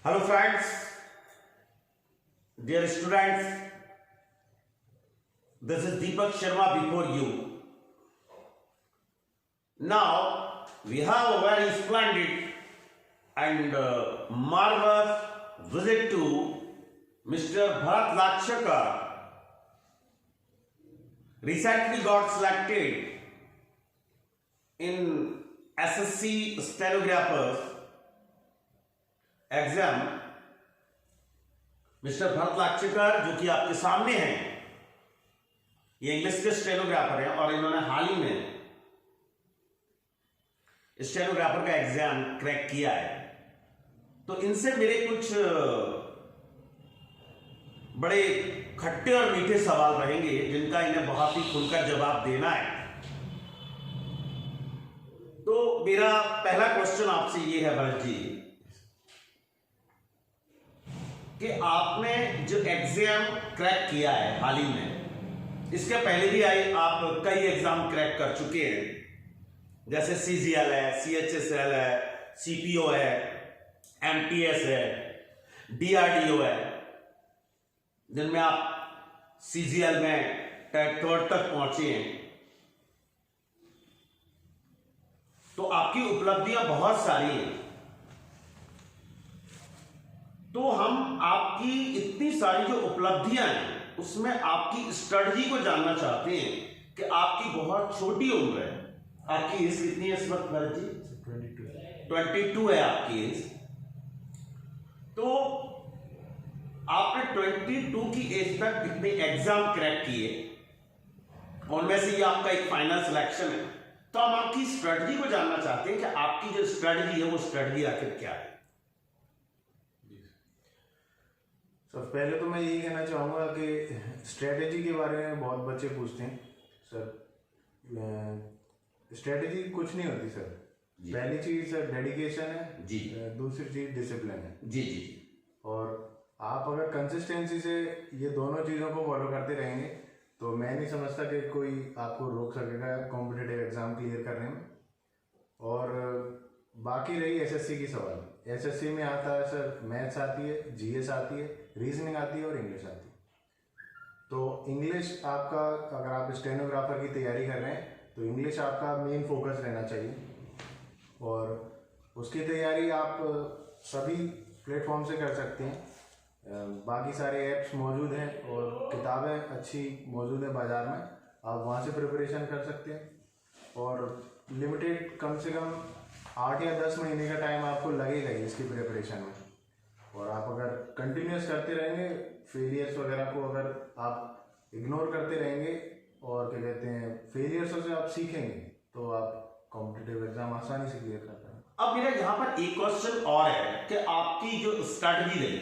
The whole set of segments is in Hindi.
Hello friends, dear students, this is Deepak Sharma before you. Now we have a very splendid and marvelous visit to Mr. Bharat Lakshakar. Recently got selected in SSC stenographers exam mister Bharat Lakshkar जो कि आपके सामने हैं, ये इंग्लिश के स्टेनोग्राफर हैं और इन्होंने हाल ही में स्टेनोग्राफर का एग्जाम क्रैक किया है। तो इनसे मेरे कुछ बड़े खट्टे और मीठे सवाल रहेंगे जिनका इन्हें बहुत ही खुलकर जवाब देना है। तो मेरा पहला क्वेश्चन आपसे ये है भरत जी कि आपने जो एग्जाम क्रैक किया है हाल ही में, इसके पहले भी आप कई एग्जाम क्रैक कर चुके हैं, जैसे CGL है, CHSL है, CPO है, MTS है, DRDO है, जिनमें आप CGL में थर्ड तक पहुंचे हैं। तो आपकी उपलब्धियां बहुत सारी हैं। तो हम आपकी इतनी सारी जो उपलब्धियां हैं उसमें आपकी स्ट्रेटजी को जानना चाहते हैं कि आपकी बहुत छोटी उम्र है। आपकी एज कितनी है इस वक्त भरत जी? 22 है आपकी एज। तो आपने 22 की एज तक कितने एग्जाम क्रैक किए, उनमें से ये आपका एक फाइनल सिलेक्शन है। तो हम आपकी स्ट्रेटजी को जानना चाहते हैं कि आपकी जो स्ट्रेटजी है वो स्ट्रेटजी आखिर क्या है। सर पहले तो मैं यही कहना चाहूँगा कि स्ट्रेटजी के बारे में बहुत बच्चे पूछते हैं। सर स्ट्रेटजी कुछ नहीं होती सर। पहली चीज़ सर डेडिकेशन है जी, दूसरी चीज़ डिसिप्लिन है जी जी। और आप अगर कंसिस्टेंसी से ये दोनों चीज़ों को फॉलो करते रहेंगे तो मैं नहीं समझता कि कोई आपको रोक सकेगा कॉम्पिटिटिव एग्ज़ाम क्लियर करने में। और बाकी रही एसएससी की सवाल, एसएससी में आता है सर मैथ्स आती है, जीएस आती है, रीजनिंग आती है और इंग्लिश आती है। तो इंग्लिश आपका, अगर आप स्टेनोग्राफर की तैयारी कर रहे हैं तो इंग्लिश आपका मेन फोकस रहना चाहिए। और उसकी तैयारी आप सभी प्लेटफॉर्म से कर सकते हैं। बाकी सारे ऐप्स मौजूद हैं और किताबें अच्छी मौजूद है बाज़ार में, आप वहाँ से प्रिपरेशन कर सकते हैं। और लिमिटेड कम से कम 8 या 10 महीने का टाइम आपको लगेगा इसकी प्रिपरेशन में। और आप अगर कंटिन्यूस करते रहेंगे, फेलियर्स वगैरह को अगर आप इग्नोर करते रहेंगे और क्या कहते हैं फेलियर्स से आप सीखेंगे तो आप कॉम्पिटिटिव एग्जाम आसानी से क्लियर कर पाएंगे। अब मेरा यहाँ पर एक क्वेश्चन और है कि आपकी जो स्ट्रैटेजी रही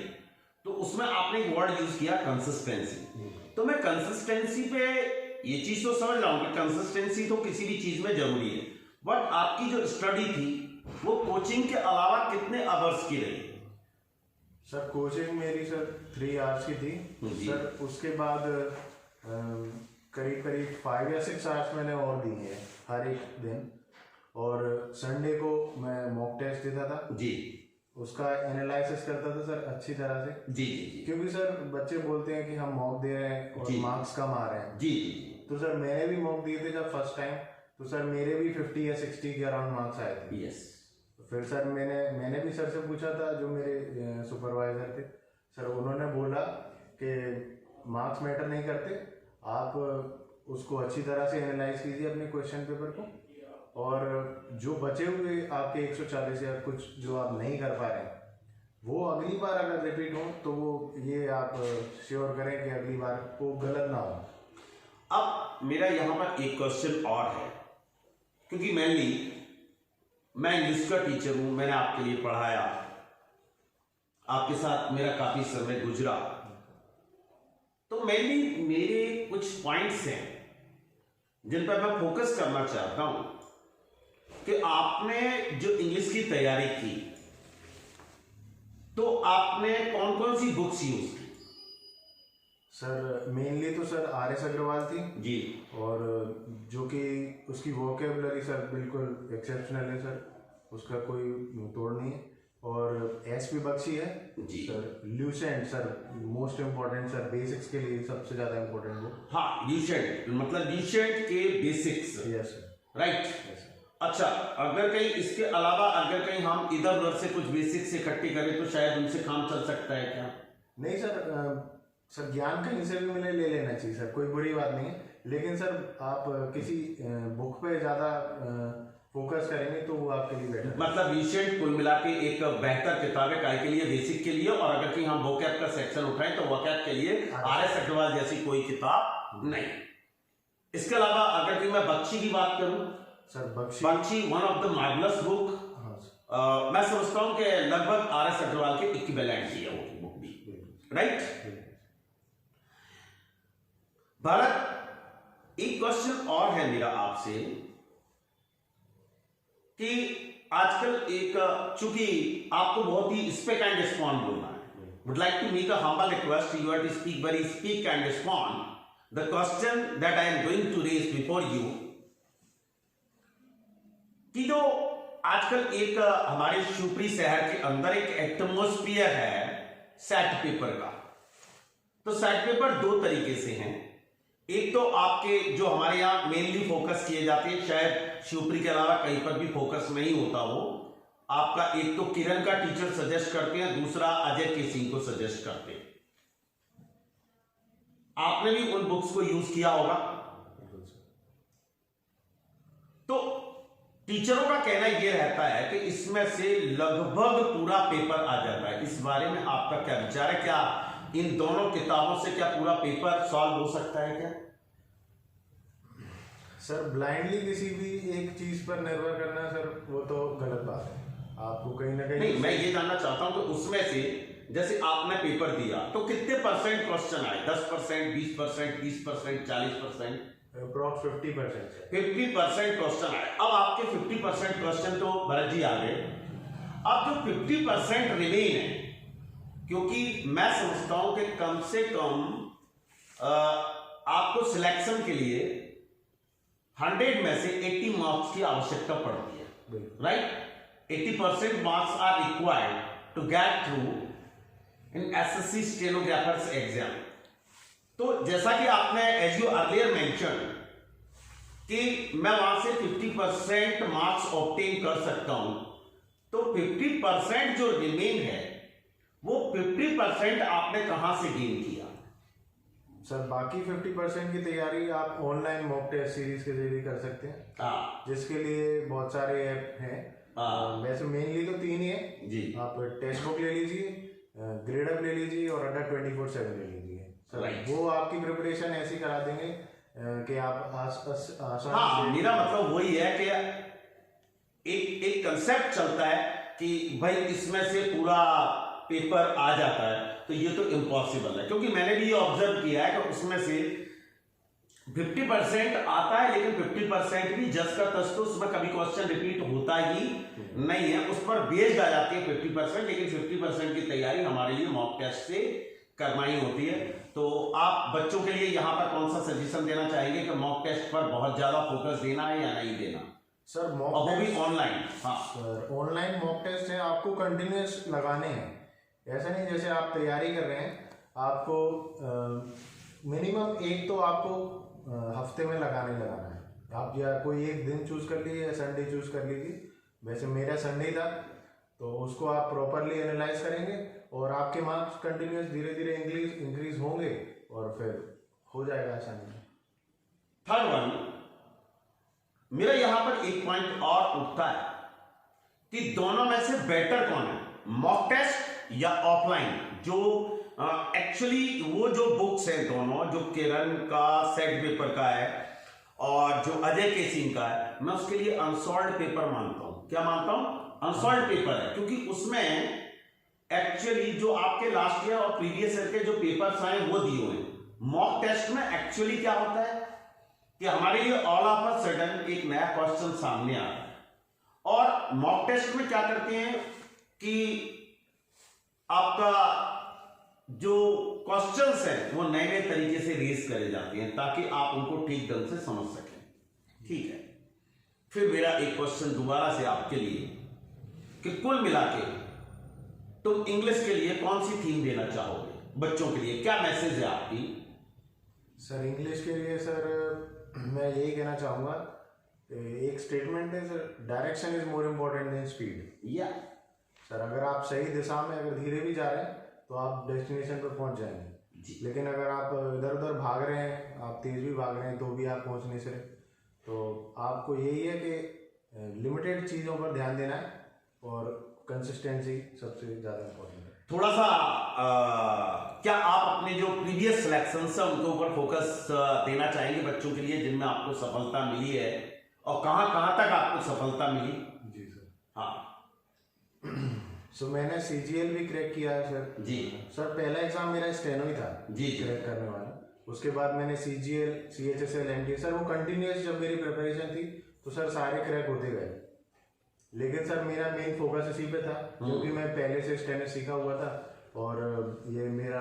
तो उसमें आपने एक वर्ड यूज किया कंसिस्टेंसी। तो मैं कंसिस्टेंसी पे ये चीज तो समझ रहा हूँ कि कंसिस्टेंसी तो किसी भी चीज में जरूरी है, बट आपकी जो स्टडी थी वो कोचिंग के अलावा कितने आवर्स की रही? सर कोचिंग मेरी सर 3 आवर्स की थी सर। उसके बाद करीब 5 या 6 आवर्स मैंने और दी है हर एक दिन। और संडे को मैं मॉक टेस्ट देता था जी, उसका एनालिसिस करता था सर अच्छी तरह से जी जी। क्योंकि सर बच्चे बोलते हैं कि हम मॉक दे रहे हैं और मार्क्स कम आ रहे हैं जी जी। तो सर मैंने भी मॉक दिए थे जब फर्स्ट टाइम, तो सर मेरे भी 50 या 60 के अराउंड मार्क्स आए थे। यस। फिर सर मैंने भी सर से पूछा था जो मेरे सुपरवाइजर थे, सर उन्होंने बोला कि मार्क्स मैटर नहीं करते, आप उसको अच्छी तरह से एनालाइज कीजिए अपने क्वेश्चन पेपर को, और जो बचे हुए आपके 140 या कुछ जो आप नहीं कर पा रहे हैं वो अगली बार अगर रिपीट हो तो वो ये आप श्योर करें कि अगली बार वो गलत ना हो। अब मेरा यहाँ पर एक क्वेश्चन और है, क्योंकि मैं इंग्लिश का टीचर हूं, मैंने आपके लिए पढ़ाया, आपके साथ मेरा काफी समय गुजरा, तो मेरे कुछ पॉइंट्स हैं जिन पर मैं फोकस करना चाहता हूं कि आपने जो इंग्लिश की तैयारी की तो आपने कौन कौन सी बुक्स यूज की? सर मेनली तो सर RS अग्रवाल थी जी, और जो कि उसकी वोकेबलरी सर बिल्कुल एक्सेप्शनल है सर, उसका कोई तोड़ नहीं है। और एचपी बख्शी है जी sir. Lucent sir most important sir, basics के लिए सबसे ज्यादा इम्पोर्टेंट बुक। हाँ, ल्यूसेंट मतलब ल्यूसेंट के बेसिक्स। Yes sir. राइट। अच्छा, अगर कहीं इसके अलावा अगर कहीं हम इधर उधर से कुछ बेसिक्स इकट्ठी करें तो शायद उनसे काम चल सकता है क्या? नहीं सर, सर ज्ञान कहीं से भी मिले ले लेना चाहिए सर, कोई बुरी बात नहीं है। लेकिन सर आप किसी बुक पे ज्यादा फोकस करेंगे तो वो आपके लिए बेटर। मतलब ल्यूसेंट कुल मिला के एक बेहतर किताब है काय के लिए, बेसिक के लिए। और अगर कहीं हम वोकैब का सेक्शन उठाएं तो वोकैब के लिए आर.एस. अग्रवाल जैसी कोई किताब नहीं। इसके अलावा अगर कहीं मैं बख्शी की बात करूं sir, Bakhshi one of the marvellous book. मैं समझता हूं कि लगभग आर.एस. अग्रवाल के इक्विवेलेंट ही है वो बुक भी। राइट भारत, एक क्वेश्चन और है मेरा आपसे कि आजकल एक, चूंकि आपको बहुत ही स्पीक एंड रिस्पॉन्ड बोलना है, would like to make a humble request you are to speak very speak and respond the question that I am going to raise before you, कि जो आजकल एक हमारे शिवपुरी शहर के अंदर एक एटमोस्फियर है सेट पेपर का। तो सेट पेपर दो तरीके से हैं। एक तो आपके जो हमारे यहाँ मेनली फोकस किए जाते हैं, शायद शिवपुरी के अलावा कहीं पर भी फोकस नहीं होता वो आपका, एक तो किरण का टीचर सजेस्ट करते हैं, दूसरा अजय के सिंह को सजेस्ट करते हैं। आपने भी उन बुक्स को यूज किया होगा। तो टीचरों का कहना यह रहता है कि इसमें से लगभग पूरा पेपर आ जाता है। इस बारे में आपका क्या विचार है? क्या इन दोनों किताबों से क्या पूरा पेपर सॉल्व हो सकता है क्या? सर ब्लाइंडली किसी भी एक चीज पर निर्भर करना सर, वो तो गलत बात है। आपको कहीं ना कहीं नहीं, मैं ये जानना चाहता हूं कि उसमें से जैसे आपने पेपर दिया तो कितने परसेंट क्वेश्चन आए? 10%, 20%, 30%, 40%? अप्रॉक्स 50%। 50% क्वेश्चन आए। अब आपके 50% क्वेश्चन तो भरत जी आ गए। अब जो 50% रिमेन है, क्योंकि मैं समझता हूं कि कम से कम आपको सिलेक्शन के लिए 100 में से 80 मार्क्स की आवश्यकता पड़ती है। Right? 80% marks are required to get through in SSC stenographers exam. तो जैसा कि आपने एज यू अर्लियर मेंशन कि मैं वहां से 50% मार्क्स ऑब्टेन कर सकता हूं, तो 50% जो रिमेन है वो 50% आपने कहां से गेन किया? सर बाकी 50% की तैयारी आप ऑनलाइन मॉक टेस्ट सीरीज के जरिए कर सकते हैं, जिसके लिए बहुत सारे ऐप हैं। वैसे मेनली तो 3 ही है जी। आप टेक्स्ट बुक ले लीजिए, ग्रेड अप ले लीजिए और अंडर 24/7 ले लीजिए सर। वो आपकी प्रिपरेशन ऐसी करा देंगे कि आप आसान। मेरा मतलब वही है कि एक कंसेप्ट चलता है कि भाई इसमें से पूरा पेपर आ जाता है, तो ये तो इम्पॉसिबल है। क्योंकि मैंने भी ये ऑब्जर्व किया है कि उसमें से 50% आता है, लेकिन 50% भी जस का तस, तो उसमें कभी क्वेश्चन रिपीट होता ही नहीं है। उस पर बेस्ड आ जाती है 50%, लेकिन 50% की तैयारी हमारे लिए मॉक टेस्ट से करना ही होती है। तो आप बच्चों के लिए यहाँ पर कौन सा सजेशन देना चाहेंगे कि मॉक टेस्ट पर बहुत ज्यादा फोकस देना है या नहीं देना? सर मॉक वो भी ऑनलाइन। हाँ सर, ऑनलाइन मॉक टेस्ट है, आपको कंटिन्यूस लगाने हैं। ऐसा नहीं जैसे आप तैयारी कर रहे हैं, आपको मिनिमम एक तो आपको हफ्ते में लगाना है। आप या कोई एक दिन चूज कर लीजिए या संडे चूज कर लीजिए। वैसे मेरा संडे था, तो उसको आप प्रॉपरली एनालाइज करेंगे और आपके मार्क्स कंटिन्यूस धीरे धीरे इंक्रीज होंगे और फिर हो जाएगा आसानी। थर्ड वन, मेरा यहां पर एक पॉइंट और उठता है कि दोनों में से बेटर कौन है, मॉक टेस्ट या ऑफलाइन? जो एक्चुअली वो जो बुक्स हैं दोनों, जो किरण का सेट पेपर का है और जो अजय के सिंह का है, मैं उसके लिए अनसॉल्व्ड पेपर मानता हूं। क्या मानता हूं? अनसॉल्व्ड पेपर है, क्योंकि उसमें एक्चुअली जो आपके लास्ट ईयर और प्रीवियस ईयर के जो पेपर्स आए वो दिए हुए हैं। मॉक टेस्ट में एक्चुअली क्या होता है कि हमारे लिए ऑल ऑफ अ सडन एक नया क्वेश्चन सामने आ रहा है, और मॉक टेस्ट में क्या करते हैं कि आपका जो क्वेश्चंस हैं वो नए नए तरीके से रेज करे जाते हैं ताकि आप उनको ठीक ढंग से समझ सकें। ठीक है, फिर मेरा एक क्वेश्चन दोबारा से आपके लिए कि कुल मिला के तुम इंग्लिश के लिए कौन सी थीम देना चाहोगे बच्चों के लिए, क्या मैसेज है आपकी? सर इंग्लिश के लिए सर मैं यही कहना चाहूँगा, एक स्टेटमेंट है sir, direction is more important then speed. या सर अगर आप सही दिशा में अगर धीरे भी जा रहे हैं तो आप डेस्टिनेशन पर पहुंच जाएंगे, लेकिन अगर आप इधर उधर भाग रहे हैं, आप तेज भी भाग रहे हैं तो भी आप पहुंच नहीं सकते। तो आपको यही है कि लिमिटेड चीज़ों पर ध्यान देना है और कंसिस्टेंसी सबसे ज़्यादा इम्पोर्टेंट है। थोड़ा सा क्या आप अपने जो प्रीवियस सिलेक्शंस है उनके ऊपर फोकस देना चाहेंगे बच्चों के लिए जिनमें आपको सफलता मिली है, और कहाँ कहाँ तक आपको सफलता मिली? जी सर। हाँ सो मैंने CGL भी क्रैक किया है सर। जी सर पहला एग्जाम मेरा स्टेनो ही था जी जी क्रैक करने वाला। उसके बाद मैंने CGL, CHSL, NDA सर वो कंटिन्यूस जब मेरी प्रिपरेशन थी तो सर सारे क्रैक होते गए, लेकिन सर मेरा मेन फोकस इसी पे था क्योंकि मैं पहले से स्टेनो सीखा हुआ था और ये मेरा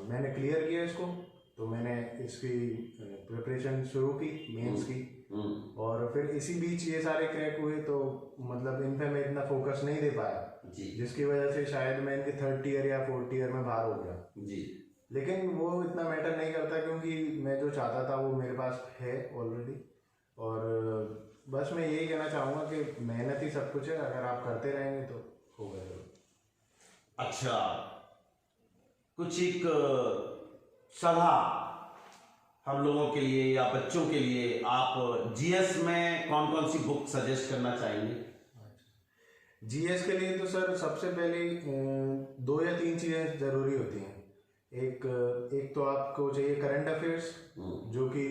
मैंने क्लियर किया इसको, तो मैंने इसकी प्रिपरेशन शुरू की मेंस की, और फिर इसी बीच ये सारे क्रैक हुए तो मतलब इन पे मैं इतना फोकस नहीं दे पाया जी, जिसकी वजह से शायद मैं इनके 3rd ईयर या 4th ईयर में बाहर हो गया जी। लेकिन वो इतना मैटर नहीं करता क्योंकि मैं जो चाहता था वो मेरे पास है ऑलरेडी। और बस मैं यही कहना चाहूँगा कि मेहनत ही सब कुछ है, अगर आप करते रहेंगे तो होगा जरूर। अच्छा, कुछ एक सलाह हम लोगों के लिए या बच्चों के लिए आप GS में कौन कौन सी बुक सजेस्ट करना चाहेंगे? GS के लिए तो सर सबसे पहले 2 या 3 चीज़ें ज़रूरी होती हैं। एक तो आपको चाहिए करंट अफेयर्स जो कि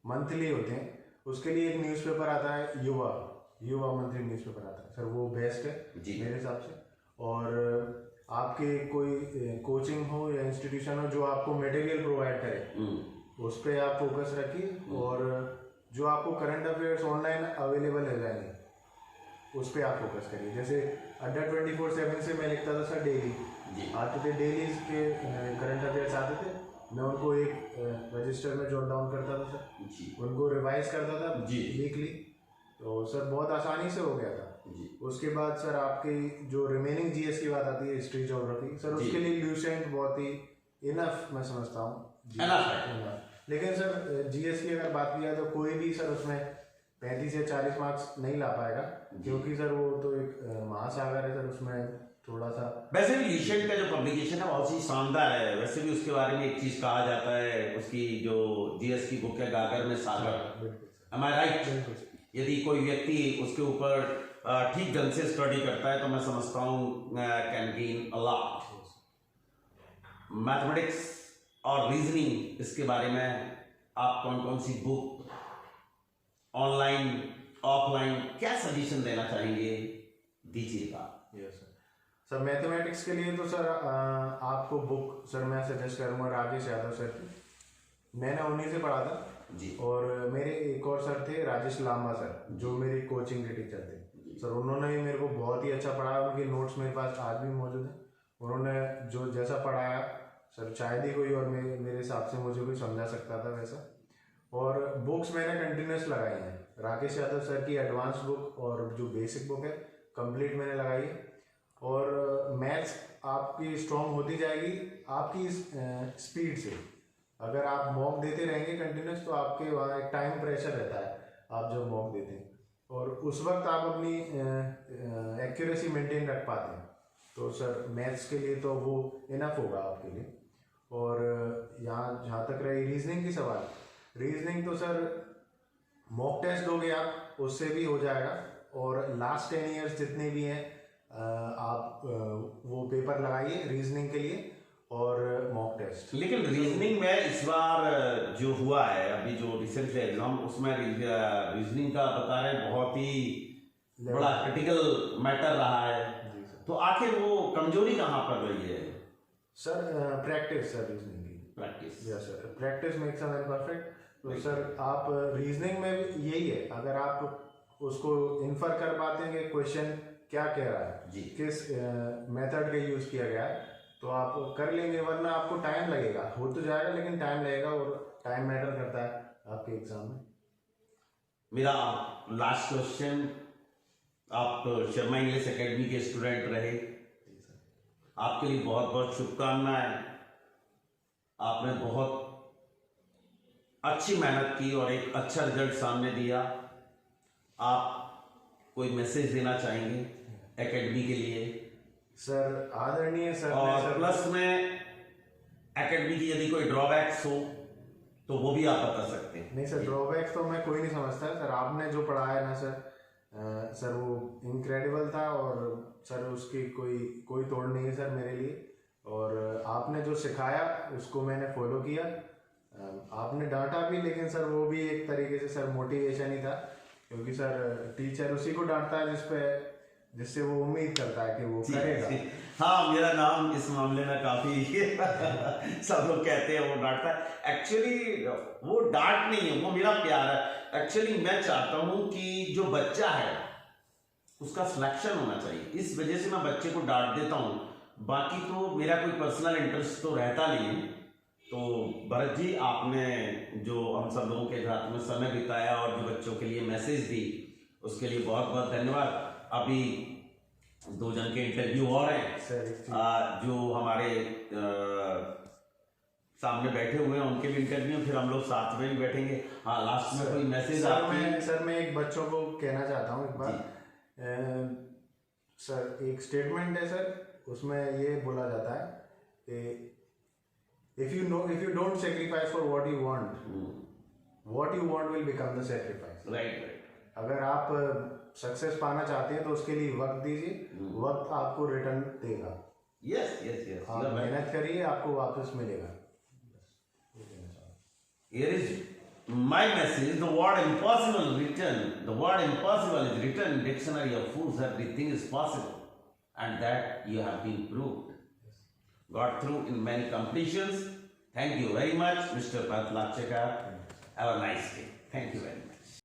मंथली होते हैं, उसके लिए एक न्यूज़पेपर आता है युवा मंथली न्यूज़पेपर आता है सर, वो बेस्ट है मेरे हिसाब से। और आपके कोई कोचिंग हो या इंस्टीट्यूशन हो जो आपको मटेरियल प्रोवाइड करे उस पर आप फोकस रखिए, और जो आपको करंट अफेयर्स ऑनलाइन अवेलेबल है जाएंगे उस पर आप फोकस करिए। जैसे अड्डा 24/7 से मैं लिखता था सर, डेली आते थे, डेली के करंट अफेयर्स आते थे, मैं उनको एक रजिस्टर में जॉट डाउन करता था सर, उनको रिवाइज करता था वीकली, तो सर बहुत आसानी से हो गया था। उसके बाद सर आपकी जो रिमेनिंग GS की बात आती है, हिस्ट्री, ज्योग्राफी, सर उसके लिए ल्यूसेंट बहुत ही इनफ मैं समझता हूँ। लेकिन सर GS की अगर बात किया तो कोई भी सर उसमें 35 या 40 मार्क्स नहीं ला पाएगा क्योंकि सर वो तो एक महासागर है सर, उसमें थोड़ा सा। वैसे भी ल्यूसेंट का जो पब्लिकेशन है बहुत ही शानदार है, वैसे भी उसके बारे में एक चीज कहा जाता है, उसकी जो GS की बुक है गागर में सागर, am I right? यदि कोई व्यक्ति उसके ऊपर ठीक ढंग से स्टडी करता है तो मैं समझता हूँ can gain a lot. Mathematics और रीजनिंग, इसके बारे में आप कौन कौन सी बुक ऑनलाइन ऑफलाइन क्या सजेशन देना चाहेंगे, दीजिएगा? यस सर, मैथमेटिक्स के लिए तो सर आपको बुक सर मैं सजेस्ट करूँगा राजेश यादव सर की, मैंने उन्हीं से पढ़ा था जी। और मेरे एक और सर थे राजेश लांबा सर, जो मेरी कोचिंग के टीचर थे सर, उन्होंने भी मेरे को बहुत ही अच्छा पढ़ाया, उनके नोट्स मेरे पास आज भी मौजूद हैं। उन्होंने जो जैसा पढ़ाया सर शायद ही कोई और मेरे हिसाब से मुझे कोई समझा सकता था वैसा। और बुक्स मैंने कंटिन्यूस लगाई हैं, राकेश यादव सर की एडवांस बुक और जो बेसिक बुक है कंप्लीट मैंने लगाई है। और मैथ्स आपकी स्ट्रॉन्ग होती जाएगी आपकी स्पीड से, अगर आप मॉक देते रहेंगे कंटिन्यूस तो आपके वहाँ एक टाइम प्रेशर रहता है आप जब मॉक देते हैं, और उस वक्त आप अपनी एक्यूरेसी मेंटेन रख पाते हैं, तो सर मैथ्स के लिए तो वो इनफ होगा आपके लिए। और यहाँ जहाँ तक रही रीजनिंग की सवाल, रीजनिंग तो सर मॉक टेस्ट दोगे आप उससे भी हो जाएगा, और लास्ट 10 ईयर्स जितने भी हैं आप वो पेपर लगाइए रीजनिंग के लिए और मॉक टेस्ट। लेकिन रीजनिंग में इस बार जो हुआ है अभी जो रिसेंटली एग्जाम, उसमें रीजनिंग का बता रहे हैं बहुत ही बड़ा क्रिटिकल मैटर रहा है, तो आखिर वो कमजोरी कहाँ पर रही है? सर प्रैक्टिस सर, रीजनिंग की practice. Yes sir, practice makes a man perfect. तो सर आप रीजनिंग में भी यही है, अगर आप उसको इन्फर कर पाते हैं कि क्वेश्चन क्या कह रहा है जी, किस मेथड का यूज किया गया है, तो आप कर लेंगे, वरना आपको टाइम लगेगा, हो तो जाएगा लेकिन टाइम लगेगा, और टाइम मैटर करता है आपके एग्जाम में। मेरा लास्ट क्वेश्चन आप शर्मा इंग्लिश एकेडमी के स्टूडेंट रहे, आपके लिए बहुत बहुत शुभकामनाएं। आपने बहुत अच्छी मेहनत की और एक अच्छा रिजल्ट सामने दिया। आप कोई मैसेज देना चाहेंगे एकेडमी के लिए? सर आदरणीय सर, और प्लस में एकेडमी की यदि कोई ड्रॉबैक्स हो तो वो भी आप बता सकते हैं। नहीं सर, ड्रॉबैक्स तो मैं कोई नहीं समझता सर। आपने जो पढ़ाया ना सर, सर वो इनक्रेडिबल था और सर उसकी कोई तोड़ नहीं है सर मेरे लिए। और आपने जो सिखाया उसको मैंने फॉलो किया। आपने डांटा भी, लेकिन सर वो भी एक तरीके से सर मोटिवेशन ही था, क्योंकि सर टीचर उसी को डांटता है जिससे वो उम्मीद करता है कि वो करेगा। हाँ, मेरा नाम इस मामले में काफी सब लोग कहते हैं वो डांटता है। एक्चुअली वो डांट नहीं है, वो मेरा प्यार है। एक्चुअली मैं चाहता हूं कि जो बच्चा है उसका सिलेक्शन होना चाहिए, इस वजह से मैं बच्चे को डांट देता हूं। बाकी तो मेरा कोई पर्सनल इंटरेस्ट तो रहता नहीं है। तो भरत जी, आपने जो हम सब लोगों के साथ में समय बिताया और जो बच्चों के लिए मैसेज दी, उसके लिए बहुत बहुत धन्यवाद। अभी 2 जन के इंटरव्यू और हैं जो हमारे सामने बैठे हुए हैं, उनके भी इंटरव्यू, फिर हम लोग साथ में भी बैठेंगे। हाँ, लास्ट में कोई मैसेज? सर मैं एक बच्चों को कहना चाहता हूँ एक बार। सर एक स्टेटमेंट है सर, उसमें ये बोला जाता है कि if you don't sacrifice for what you want will become the sacrifice. Right. अगर आप सक्सेस पाना चाहते हैं तो उसके लिए वक्त दीजिए, वक्त आपको रिटर्न देगा। यस। आप मेहनत करिए, आपको वापस मिलेगा। Here is my message. The word impossible is written in dictionary of fools. Everything is possible, and that you have been proved. Got through in many competitions. Thank you very much, Mr. Bharat Lakshakar. Have a nice day. Thank you very much.